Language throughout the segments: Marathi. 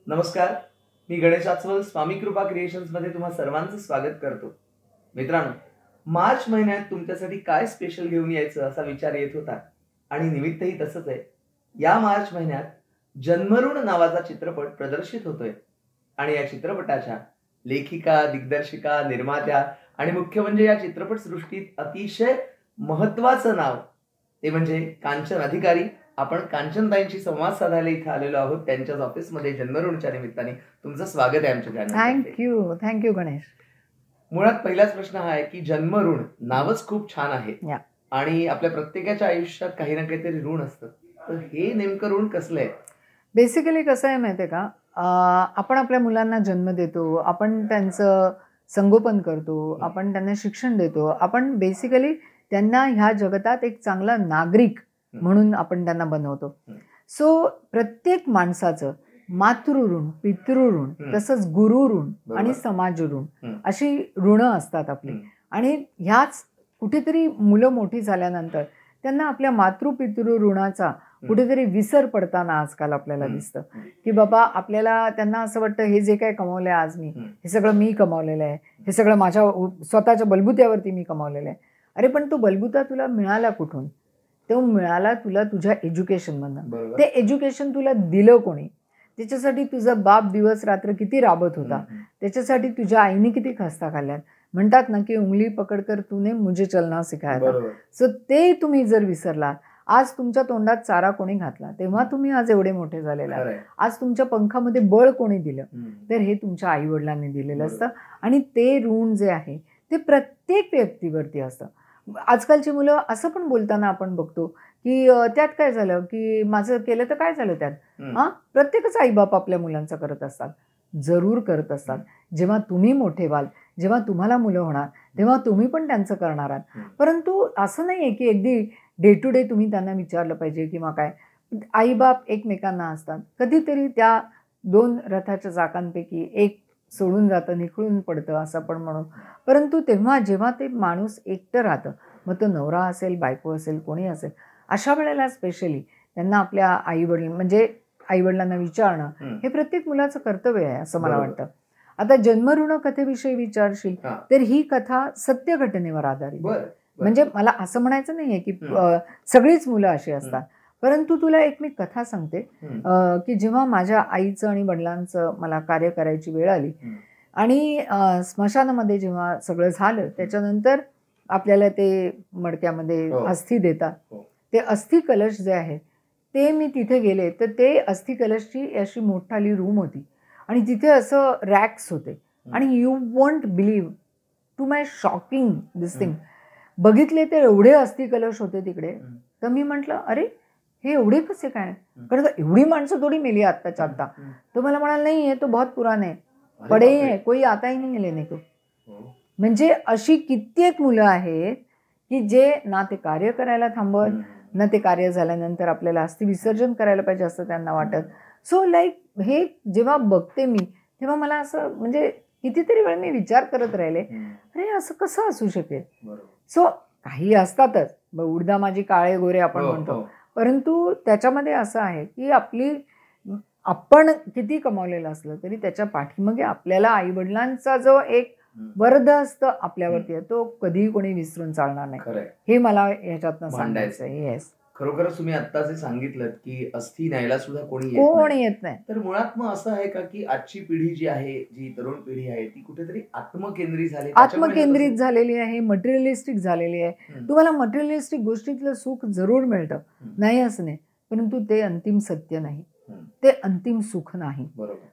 नमस्कार, मी गणेश आचवल स्वामी कृपा क्रिएशन्समध्ये तुम्हा सर्वांचं स्वागत करतो. मित्रांनो, मार्च महिन्यात तुमच्यासाठी काय स्पेशल घेऊन यायचं असा विचार येत होता आणि निमित्तही तसंच आहे. या मार्च महिन्यात जन्मऋण नावाचा चित्रपट प्रदर्शित होतोय आणि या चित्रपटाच्या लेखिका, दिग्दर्शिका, निर्मात्या आणि मुख्य म्हणजे या चित्रपटसृष्टीत अतिशय महत्त्वाचं नाव ते म्हणजे कांचन अधिकारी. आपण कांचनताईंशी संवाद साधायला इथे आलेलो आहोत त्यांच्याच ऑफिसमध्ये जन्मऋणच्या निमित्ताने. तुमचं स्वागत आहे आमच्या चॅनलमध्ये. थँक्यू गणेश. मुळात पहिलाच प्रश्न हा आहे की जन्मऋण नावच खूप छान आहे आणि आपल्या प्रत्येकाच्या आयुष्यात काही ना काहीतरी ऋण असतं. तर हे नेमकं ऋण कसलं आहे? बेसिकली कसं आहे माहिती आहे का, आपण आपल्या मुलांना जन्म देतो, आपण त्यांचं संगोपन करतो, आपण त्यांना शिक्षण देतो, आपण बेसिकली त्यांना ह्या जगतात एक चांगला नागरिक म्हणून आपण त्यांना बनवतो. सो प्रत्येक माणसाचं मातृऋण, पितृऋण, तसंच गुरुऋण आणि समाज ऋण अशी ऋणं असतात आपली. आणि ह्याच कुठेतरी मुलं मोठी झाल्यानंतर त्यांना आपल्या मातृपितृ ऋणाचा कुठेतरी विसर पडताना आजकाल आपल्याला दिसतं की बाबा आपल्याला त्यांना असं वाटतं हे जे काय कमावलंय आज मी, हे सगळं मी कमावलेलं आहे, हे सगळं माझ्या स्वतःच्या बलबुत्यावरती मी कमावलेलं आहे. अरे पण तो बलबुता तुला मिळाला कुठून? तो मिळाला तुला तुझ्या एज्युकेशनमधनं. ते एज्युकेशन तुला दिलं कोणी? त्याच्यासाठी तुझा बाप दिवस रात्र किती राबत होता, त्याच्यासाठी तुझ्या आईने किती खस्ता खाल्ल्यात. म्हणतात ना की उंगली पकडकर तूने मुझे चलना सिखाया. सो ते तुम्ही जर विसरलात, आज तुमच्या तोंडात चारा कोणी घातला तेव्हा तुम्ही आज एवढे मोठे झालेला. आज तुमच्या पंखामध्ये बळ कोणी दिलं तर हे तुमच्या आई वडिलांनी दिलेलं असतं. आणि ते ऋण जे आहे ते प्रत्येक व्यक्तीवरती असतं. आजकालची मुलं असं पण बोलताना आपण बघतो की त्यात काय झालं की माझं केलं तर काय झालं त्यात. प्रत्येकच आईबाप आपल्या मुलांचं करत असतात, जरूर करत असतात. जेव्हा तुम्ही मोठे व्हाल, जेव्हा तुम्हाला मुलं होणार तेव्हा तुम्ही पण त्यांचं करणार आहात. परंतु असं नाही आहे की अगदी डे टू डे तुम्ही त्यांना विचारलं पाहिजे किंवा काय. आईबाप एकमेकांना असतात. कधीतरी त्या दोन रथाच्या चाकांपैकी एक सोडून जातं, निखळून पडतं असं पण म्हणून. परंतु तेव्हा जेव्हा ते माणूस एकटं राहतं, मग तो नवरा असेल, बायको असेल, कोणी असेल, अशा वेळेला स्पेशली त्यांना आपल्या आईवडील म्हणजे आईवडिलांना विचारणं हे प्रत्येक मुलाचं कर्तव्य आहे असं मला वाटतं. आता जन्मऋण कथेविषयी विचारशील तर ही कथा सत्य घटनेवर आधारित. म्हणजे मला असं म्हणायचं नाहीये की सगळीच मुलं अशी असतात. परंतु तुला एक मी कथा सांगते की जेव्हा माझ्या आईचं आणि वडिलांचं मला कार्य करायची वेळ आली आणि स्मशानामध्ये जेव्हा सगळं झालं त्याच्यानंतर आपल्याला ते मडक्यामध्ये अस्थी देतात. ते अस्थी कलश जे आहे ते मी तिथे गेले तर ते अस्थी कलशची अशी मोठाली रूम होती आणि तिथे असं रॅक्स होते. आणि you won't believe to my shocking this thing, बघितले तर एवढे अस्थी कलश होते तिकडे. तर मी म्हटलं अरे हे एवढे कसे काय, कारण एवढी माणसं थोडी मेली आत्ताच्या आत्ता. तो मला म्हणाला नाही आहे तो बहुत पुराना है, पडे है, कोई आता ही नहीं लेने को. म्हणजे अशी कित्येक मुलं आहेत की जे ना ते कार्य करायला थांबत, ना ते कार्य झाल्यानंतर आपल्याला अस्थि विसर्जन करायला पाहिजे असं त्यांना वाटत. सो लाईक हे जेव्हा बघते मी तेव्हा मला असं म्हणजे कितीतरी वेळ मी विचार करत राहिले अरे असं कसं असू शकेल. सो काही असतातच, उडदा माझी काळे गोरे आपण म्हणतो, परंतु त्याच्यामध्ये असं आहे की आपण किती कमावलेलं असलं तरी त्याच्या पाठीमागे आपल्याला आईवडिलांचा जो एक वरद असतं आपल्यावरती तो कधीही कोणी विसरून चालणार नाही. हे मला ह्याच्यातनं सांगायचं आहे. येस, खरोखरच तुम्ही आता जे सांगितलं की अस्थी न्यायला सुद्धा कोणी येत नाही. तर मुळात मग असं आहे का की आजची पिढी जी आहे, जी तरुण पिढी आहे ती कुठेतरी आत्मकेंद्रित झालेली आहे, मटेरियलिस्टिक झालेली आहे. तुम्हाला मटेरियलिस्टिक गोष्टीतलं सुख जरूर मिळतं, नाही असं नाही, परंतु ते अंतिम सत्य नाही, ते अंतिम सुख नाही.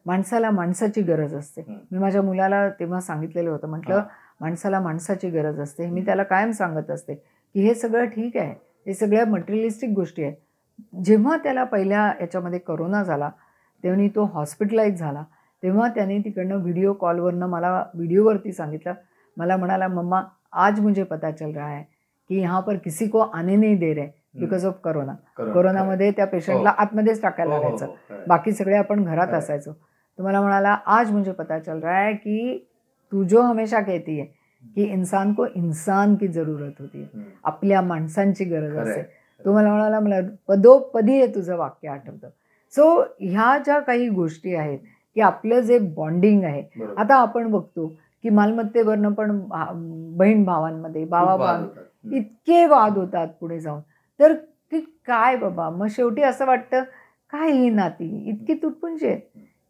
माणसाला माणसाची गरज असते. मी माझ्या मुलाला तेव्हा सांगितलेलं होतं, म्हटलं माणसाला माणसाची गरज असते. मी त्याला कायम सांगत असते की हे सगळं ठीक आहे, हे सगळ्या मटेरियलिस्टिक गोष्टी आहेत. जेव्हा त्याला पहिल्या याच्यामध्ये कोरोना झाला तेव्हा तो हॉस्पिटलाइज झाला तेव्हा त्याने तिकडनं व्हिडिओ कॉलवरनं मला व्हिडिओवरती सांगितलं. मला म्हणाला मम्मा आज मुझे पता चल रहा है की यहाँ पर किसी को आने नहीं दे रहे बिकॉज ऑफ कोरोना. कोरोनामध्ये त्या पेशंटला आतमध्येच टाकायला लागायचं, बाकी सगळे आपण घरात असायचो. तो मला म्हणाला आज मुझे पता चल रहा है कि तू जो हमेशा कहती है की इंसान को इंसान की जरूरत होती है, आपल्या माणसांची गरज असते. तो मला म्हणाला मला पदोपदी हे तुझं वाक्य आठवतं. सो ह्या ज्या काही गोष्टी आहेत की आपलं जे बॉन्डिंग आहे. बरोबर. आता आपण बघतो की मालमत्तेवरनं पण बहीण भावांमध्ये, भावा खूप वाद भावां होतात. इतके वाद होतात पुढे जाऊन. तर की काय बाबा, मग शेवटी असं वाटतं काय ही नाती इतकी तुटपुंजी आहेत,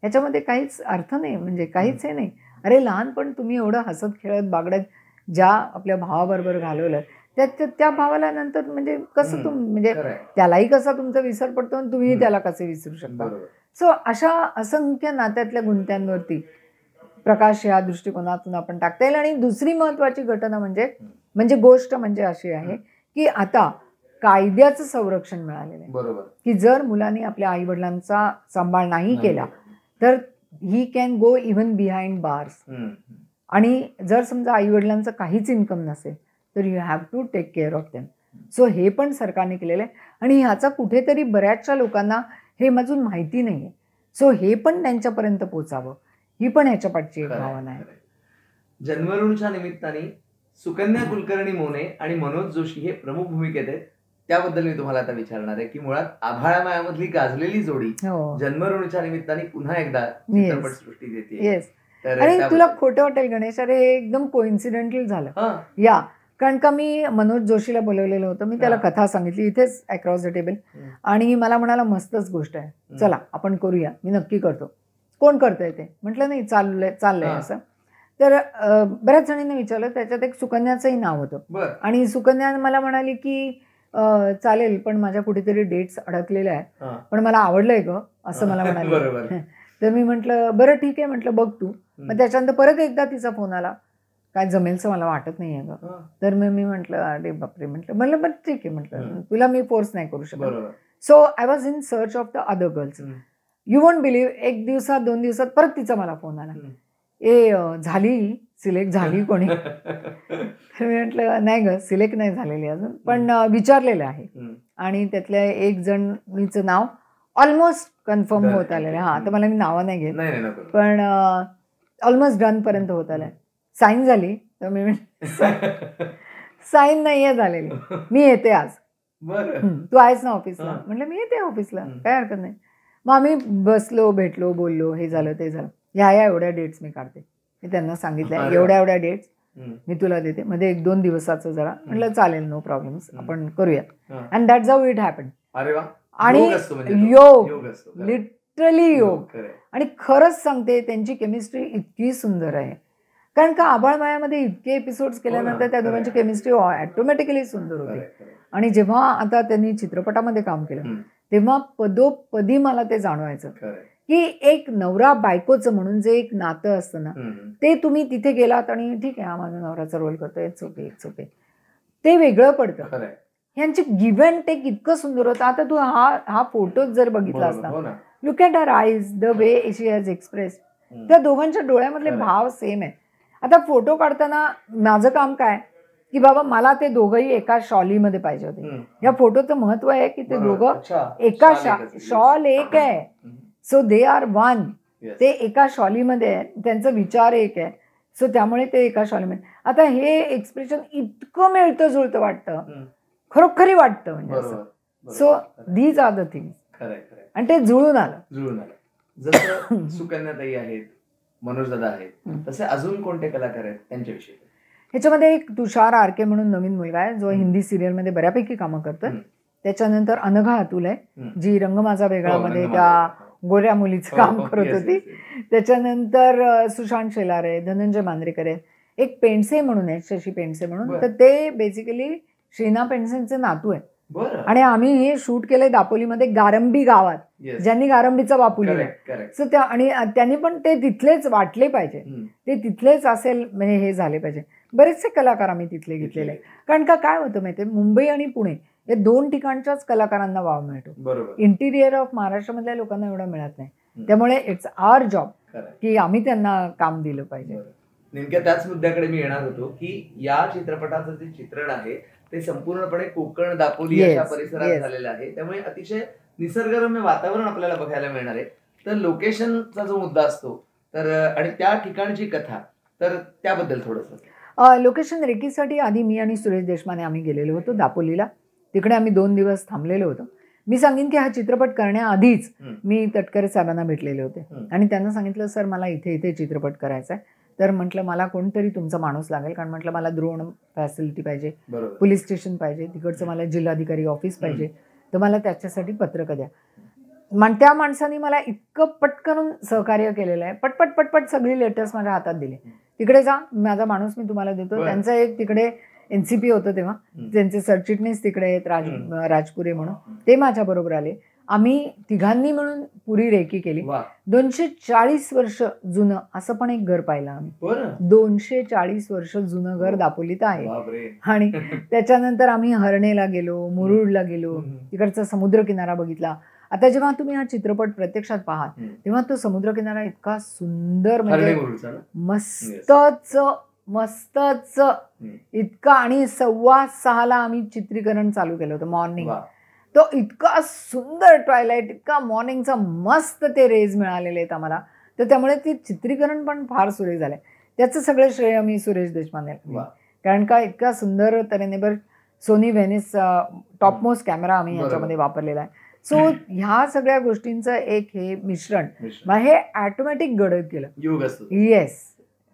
ह्याच्यामध्ये काहीच अर्थ नाही, म्हणजे काहीच हे नाही. अरे लहानपण तुम्ही एवढं हसत खेळत बागडत ज्या आपल्या भावाबरोबर घालवलं, त्या भावाला नंतर म्हणजे कसं म्हणजे खरंय. त्यालाही कसा तुमचा विसर पडतो आणि तुम्ही त्याला कसे विसरू शकता. बरोबर. सो अशा असंख्य नात्यातल्या गुंत्यांवरती प्रकाश या दृष्टिकोनातून आपण टाकता येईल. आणि दुसरी महत्वाची घटना म्हणजे गोष्ट म्हणजे अशी आहे की आता कायद्याचं संरक्षण मिळालेलं आहे. बरोबर. की जर मुलांनी आपल्या आई वडिलांचा सांभाळ नाही केला तर he can go even behind bars. आणि जर समजा आई वडिलांचं काहीच इन्कम नसेल तर you have to take care of them. So हे पण सरकारने केलेलं आहे आणि ह्याचा कुठेतरी बऱ्याचशा लोकांना हे अजून माहिती नाही आहे. सो हे पण त्यांच्यापर्यंत पोचावं, ही पण ह्याच्या पाठची एक भावना आहे. जन्मऋणच्या निमित्ताने सुकन्या कुलकर्णी मोने आणि मनोज जोशी हे प्रमुख भूमिकेत आहेत. त्याबद्दल मी तुम्हाला आता विचारणार आहे की मुळात आभाळा मायामधली गाजलेली जोडी जन्मऋणच्या निमित्ताने पुन्हा एकदा चित्रपट सृष्टी देते. येस. आणि तुला खोटं वाटेल गणेश, अरे हे एकदम कोइन्सिडेंटल झालं या, कारण का मी मनोज जोशीला बोलवलेलं होतं. मी त्याला कथा सांगितली इथेच अक्रॉस द टेबल आणि मला म्हणाला मस्तच गोष्ट आहे, चला आपण करूया. मी नक्की करतो. कोण करतंय ते म्हटलं, नाही चाललंय असं. तर बऱ्याच जणींना विचारलं, त्याच्यात एक सुकन्याचंही नाव होतं आणि सुकन्या मला म्हणाली की चालेल पण माझ्या कुठेतरी डेट्स अडकलेल्या आहेत, पण मला आवडलंय ग असं मला म्हणाले. तर मी म्हटलं बरं ठीक आहे, म्हटलं बघ तू. मग त्याच्यानंतर परत एकदा तिचा फोन आला, काय जमेलचं मला वाटत नाहीये ग. तर मग मी म्हटलं अरे बापरे, म्हटलं बरं ठीक आहे, म्हटलं तुला मी फोर्स नाही करू शकत. So I was in search of the other girls. You won't believe, 1 दिवसात 2 दिवसात परत तिचा मला फोन आला, झाली सिलेक्ट झाली कोणी. तर मी म्हटलं नाही ग, सिलेक्ट नाही झालेली अजून, पण विचारलेलं आहे. आणि त्यातल्या एक जणीचं नाव ऑलमोस्ट कन्फर्म होत आलेलं आहे. तर मला मी नावं नाही घेत, पण ऑलमोस्ट डन पर्यंत होत आलंय. साईन झाली तर मी साईन नाहीये झालेली, मी येते आज. तू आहेस ना ऑफिसला? म्हटलं मी येते ऑफिसला, काय हरकत नाही. मग आम्ही बसलो, भेटलो, बोललो, हे झालं ते झालं. ह्या एवढ्या डेट्स मी काढते, मी त्यांना सांगितलं एवढ्या डेट्स मी तुला देते, मध्ये 1-2 दिवसाचं जरा. म्हटलं चालेल, नो प्रॉब्लेम्स, आपण करूया. And that's how it happen. आणि योग, लिटरली योग. आणि खरंच सांगते त्यांची केमिस्ट्री इतकी सुंदर आहे, कारण का आभाळ मायामध्ये इतके एपिसोड्स केल्यानंतर त्या दोघांची केमिस्ट्री ऑटोमॅटिकली सुंदर होती. आणि जेव्हा आता त्यांनी चित्रपटामध्ये काम केलं तेव्हा पदोपदी मला ते जाणवायचं की एक नवरा बायकोचं म्हणून जे एक नातं असतं ना, ते तुम्ही तिथे गेलात आणि ठीक आहे हा माझा नवऱ्याचा रोल करतोय, इट्स ओके, ते वेगळं पडतं. यांचे गिव्ह अँड टेक इतकं सुंदर होतं. आता तू हा फोटोच जर बघितला असता, look at her eyes, the way she has express, त्या दोघांच्या डोळ्यामधले भाव सेम आहे. आता फोटो काढताना माझं काम काय की बाबा मला ते दोघंही एका शॉलीमध्ये पाहिजे होते. या फोटोचं महत्व आहे की ते दोघं एका शॉल एक आहे, सो दे आर वन. ते एका शॉलीमध्ये आहे, त्यांचा विचार एक आहे, सो त्यामुळे ते एका शॉलीमध्ये. आता हे एक्सप्रेशन इतकं मिळतं जुळतं वाटतं, खरोखरी वाटतं म्हणजे असं. So these are the things. आणि ते जुळून आलं. जसं सुकन्याताई आहेत, मनोज दादा आहेत, तसे अजून कोणते कलाकार आहेत त्यांच्याविषयी? ह्याच्यामध्ये एक तुषार आरके म्हणून नवीन मुलगा आहे जो हिंदी सिरियलमध्ये बऱ्यापैकी कामं करतोय. त्याच्यानंतर अनघा अतुल आहे जी रंग माझा वेगळामध्ये त्या गोऱ्या मुलीचं काम करत होती. त्याच्यानंतर सुशांत शेलार आहे, धनंजय मांद्रेकर आहे, एक पेंडसे म्हणून आहे, शशी पेंडसे म्हणून. तर ते बेसिकली श्रीना पेंडसेंचे नातू आहे. आणि आम्ही हे शूट केलंय दापोलीमध्ये, गारंबी गावात, ज्यांनी गारंबीचा बापू लिहिला. सो त्या आणि त्यांनी पण ते तिथलेच वाटले पाहिजे, ते तिथलेच असेल म्हणजे हे झाले पाहिजे. बरेचसे कलाकार आम्ही तिथले घेतलेले आहे. कारण का काय होतं माहितीये, मुंबई आणि पुणे या 2 ठिकाणच्याच कलाकारांना वाव मिळतो. इंटिरियर ऑफ महाराष्ट्रामधल्या लोकांना एवढं मिळत नाही. त्यामुळे इट्स आवर जॉब की आम्ही त्यांना काम दिलं पाहिजे. नेमक्या त्याच मुद्द्याकडे मी येणार होतो की या चित्रपटाचं जे चित्रण आहे ते संपूर्णपणे कोकण, दापोली अशा परिसरात झालेलं आहे. त्यामुळे अतिशय निसर्गरम्य वातावरण आपल्याला बघायला मिळणार आहे. तर लोकेशनचा जो मुद्दा असतो तर आणि त्या ठिकाणची कथा, तर त्याबद्दल थोडंसं. लोकेशन रेकीसाठी आधी मी आणि सुरेश देशमाने आम्ही गेलेलो होतो दापोलीला. तिकडे आम्ही 2 दिवस थांबलेलो होतो. मी सांगेन की हा चित्रपट करण्याआधीच हम्म. मी तटकरे साहेबांना भेटलेले होते हम्म. आणि त्यांना सांगितलं सर मला इथे इथे चित्रपट करायचा आहे. तर म्हटलं मला कोणतरी तुमचा माणूस लागेल, कारण म्हटलं मला द्रोण फॅसिलिटी पाहिजे, बरोबर. पोलीस स्टेशन पाहिजे, तिकडचं मला जिल्हाधिकारी ऑफिस पाहिजे, तर मला त्याच्यासाठी पत्रक द्या. त्या माणसाने मला इतकं पटकन सहकार्य केलेलं आहे. पटपट पटपट सगळी लेटर्स माझ्या हातात दिले. तिकडे जा, माझा माणूस मी तुम्हाला देतो. बरं. त्यांचं एक तिकडे NCP होतं तेव्हा, त्यांचे सरचिटणीस तिकडे आहेत राजपुरे म्हणून, ते माझ्या बरोबर आले. आम्ही तिघांनी मिळून पुरी रेकी केली. वा. 240 वर्ष जुनं असं पण एक घर पाहिलं आम्ही. बरं. 240 वर्ष जुनं घर दापोलीत आहे. बापरे. आणि त्याच्यानंतर आम्ही हरणेला गेलो, मुरुडला गेलो, तिकडचा समुद्रकिनारा बघितला. आता जेव्हा तुम्ही हा चित्रपट प्रत्यक्षात पाहाल तेव्हा तो समुद्रकिनारा इतका सुंदर, म्हणजे मस्तच इतका. आणि 5:15 आम्ही चित्रीकरण चालू केलं होतं मॉर्निंग. तो इतका सुंदर ट्वायलाईट, इतका मॉर्निंगचा मस्त ते रेज मिळालेले आहेत आम्हाला. तर त्यामुळे ते चित्रीकरण पण फार सुरेख झालंय. त्याचं सगळं श्रेय मी सुरेश देशपांडेला, कारण का इतका सुंदर तऱ्हेने. बरं, सोनी व्हेनिस टॉपमोस्ट कॅमेरा आम्ही याच्यामध्ये वापरलेला आहे. सो ह्या सगळ्या गोष्टींचं एक हे मिश्रण हे ऑटोमॅटिक घडत गेलं. योग असतो. येस.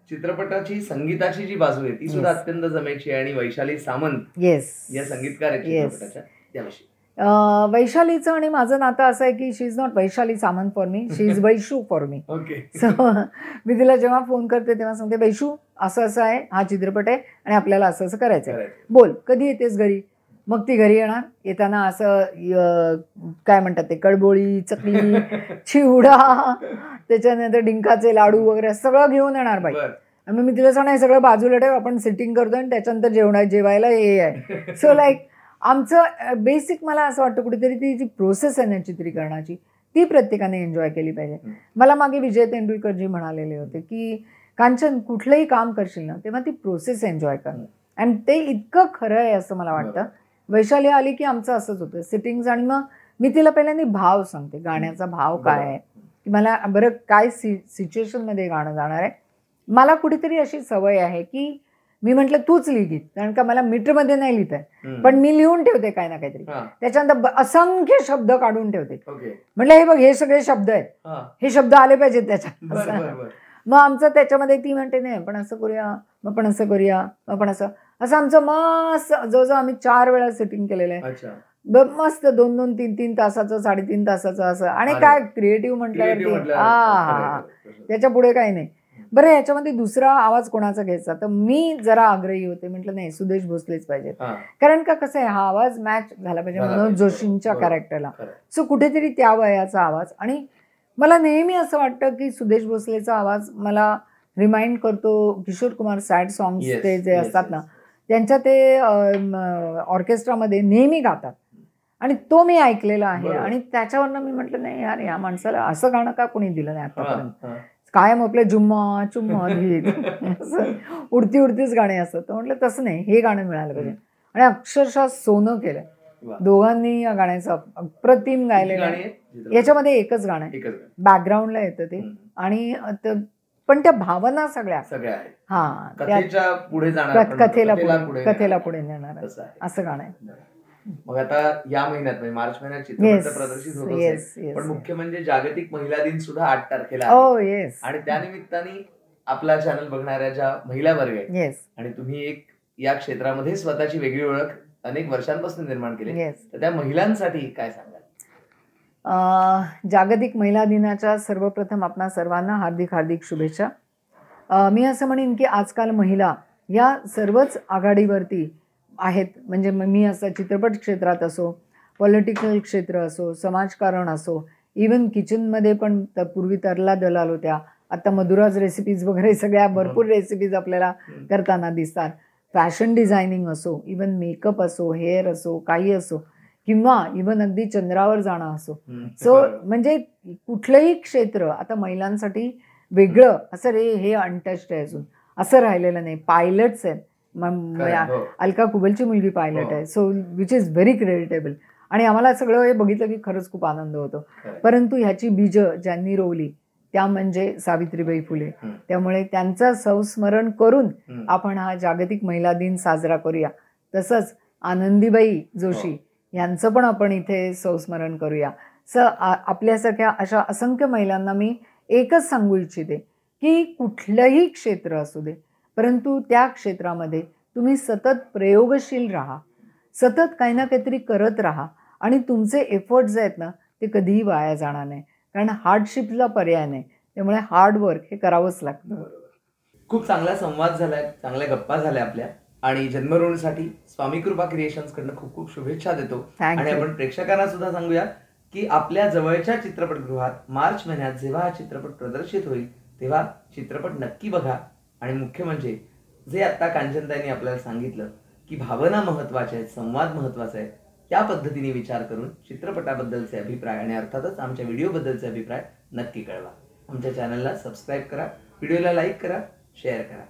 चित्रपटाची संगीताची जी बाजू आहे ती सुद्धा अत्यंत जमेची आहे. आणि वैशाली सामंत येस या संगीतकार आहेत चित्रपटाच्या, त्याविषयी. वैशालीचं आणि माझं नातं असं आहे की she is not Vaishali Samant for me, she is Vaishu for me. Okay. So मी तिला जेव्हा फोन करते तेव्हा सांगते, वैशू असं असं आहे, हा चित्रपट आहे आणि आपल्याला असं असं करायचं आहे, बोल कधी येतेस घरी. मग ती घरी येणार. येताना असं काय म्हणतात ते, कडबोळी, चकली, चिवडा, त्याच्यानंतर डिंकाचे लाडू वगैरे सगळं घेऊन येणार बाई. आणि मग मी तिला सांगणार सगळं बाजूला ठेव, आपण सिटिंग करतो आणि त्याच्यानंतर जेवायला हे आहे. सो लाईक आमचं बेसिक, मला असं वाटतं कुठेतरी ती जी प्रोसेस आहे ना चित्रीकरणाची, ती प्रत्येकाने एन्जॉय केली पाहिजे. मला मागे विजय तेंडुलकरजी म्हणालेले होते की कांचन, कुठलंही काम करशील ना तेव्हा ती प्रोसेस एन्जॉय कर. आणि ते इतकं खरं आहे असं मला वाटतं. वैशाली आली की आमचं असंच होतं सिटिंग्स. आणि मग मी तिला पहिल्यांदा भाव सांगते, गाण्याचा भाव काय आहे, की मला बरं काय सिच्युएशनमध्ये गाणं जाणार आहे. मला कुठेतरी अशी सवय आहे की मी म्हटलं तूच लिहित, कारण का मला मीटरमध्ये नाही लिहित आहे, पण मी लिहून ठेवते काय ना काहीतरी. त्याच्यानंतर असंख्य शब्द काढून ठेवते. म्हटलं हे बघ, हे सगळे शब्द आहेत, हे शब्द आले पाहिजेत त्याच्यात. मग आमचं त्याच्यामध्ये ती म्हणते नाही पण असं करूया, मग पण असं करूया, मग पण असं असं आमचं मस्त जवळजवळ आम्ही 4 वेळा सेटिंग केलेलं आहे. मस्त 2-2, 3-3 तासाचं, 3.5 तासाचं असं. आणि काय क्रिएटिव्ह म्हटल्यावरती हा त्याच्या पुढे काही नाही. बरं, याच्यामध्ये दुसरा आवाज कोणाचा घ्यायचा, तर मी जरा आग्रही होते. म्हटलं नाही, सुदेश भोसलेच पाहिजेत, कारण का कसं आहे, हा आवाज मॅच झाला पाहिजे मनोज जोशींच्या कॅरेक्टरला. सो कुठेतरी त्या वयाचा आवाज. आणि मला नेहमी असं वाटतं की सुदेश भोसलेचा आवाज मला रिमाइंड करतो किशोर कुमार सॅड सॉंग्स ते जे असतात ना, त्यांच्या ते ऑर्केस्ट्रामध्ये नेहमी गातात आणि तो मी ऐकलेला आहे. आणि त्याच्यावरनं मी म्हटलं नाही यार, या माणसाला असं गाणं का कोणी दिलं नाही आतापर्यंत. कायम आपले जुम्मा चुम्मा असं उडती उडतीच गाणे असतात. तर म्हटलं तसं नाही, हे गाणं मिळालं पाहिजे. आणि अक्षरशः सोनं केलंय दोघांनी या गाण्याचं. अप्रतिम गायलेलं आहे. याच्यामध्ये एकच गाणं आहे, बॅकग्राऊंडला येतं ते. आणि पण त्या भावना सगळ्या हा कथेला पुढे नेणार असं गाणं आहे. मग आता या महिन्यात म्हणजे मार्च महिन्यात चित्रपट प्रदर्शित होत असेल, पण मुख्य म्हणजे जागतिक महिला दिन सुद्धा 8 तारखेला आहे. आणि त्यानिमित्ताने आपला चॅनल बघणाऱ्या ज्या महिला वर्ग आहेत आणि तुम्ही एक या क्षेत्रामध्ये स्वतःची वेगळी ओळख अनेक वर्षांपासून निर्माण केली, तर त्या महिलांसाठी काय सांगाल? जागतिक महिला दिनाच्या सर्वप्रथम आपणा सर्वांना हार्दिक हार्दिक शुभेच्छा. मी असं म्हणेन की आजकाल महिला या सर्वच आघाडीवरती आहेत. म्हणजे मी असं चित्रपट क्षेत्रात असो, पॉलिटिकल क्षेत्र असो, समाजकारण असो, इवन किचनमध्ये पण पूर्वी तरला दलाल होत्या, आता मधुराज रेसिपीज वगैरे सगळ्या भरपूर रेसिपीज आपल्याला करताना दिसतात. फॅशन डिझायनिंग असो, इवन मेकअप असो, हेअर असो, काही असो, किंवा इवन अगदी चंद्रावर जाणं असो. सो म्हणजे कुठलंही क्षेत्र आता महिलांसाठी वेगळं असं हे अनटच्ड आहे अजून, असं राहिलेलं नाही. पायलट्स आहेत, अलका कुबलची मुलगी पायलट आहे. So which is very creditable. आणि आम्हाला सगळं हे बघितलं की खरंच खूप आनंद होतो. परंतु ह्याची बीजं ज्यांनी रोवली त्या म्हणजे सावित्रीबाई फुले. त्यामुळे त्यांचं संस्मरण करून आपण हा जागतिक महिला दिन साजरा करूया. तसंच आनंदीबाई जोशी यांचं पण आपण इथे संस्मरण करूया. आपल्यासारख्या अशा असंख्य महिलांना मी एकच सांगू इच्छिते की कुठलंही क्षेत्र असू दे, परंतु त्या क्षेत्रामध्ये तुम्ही सतत प्रयोगशील राहा, सतत काही ना काहीतरी करत राहा आणि तुमचे एफर्ट्स आहेत ना ते कधीही वाया जाणार नाही. कारण हार्डशिपला पर्याय नाही, त्यामुळे हार्ड वर्क हे करावंच लागतं. खूप चांगला संवाद झालाय, चांगल्या गप्पा झाल्या आपल्या. आणि जन्मरोळीसाठी स्वामी कृपा क्रिएशन्स कडनं खूप खूप शुभेच्छा देतो. Thank आणि you. आपण प्रेक्षकांना सुद्धा सांगूया की आपल्या जवळच्या चित्रपटगृहात मार्च महिन्यात जेव्हा हा चित्रपट प्रदर्शित होईल तेव्हा चित्रपट नक्की बघा. आणि मुख्य म्हणजे जे आता कांचनताईंनी आपल्याला सांगितलं की भावना महत्वाच्या आहेत, संवाद महत्वाचा आहे, त्या पद्धतीने विचार करून चित्रपटाबद्दलचे अभिप्राय आणि अर्थातच आमच्या व्हिडिओबद्दलचे अभिप्राय नक्की कळवा. आमच्या चॅनलला सबस्क्राईब करा, व्हिडिओला लाईक करा, शेअर करा.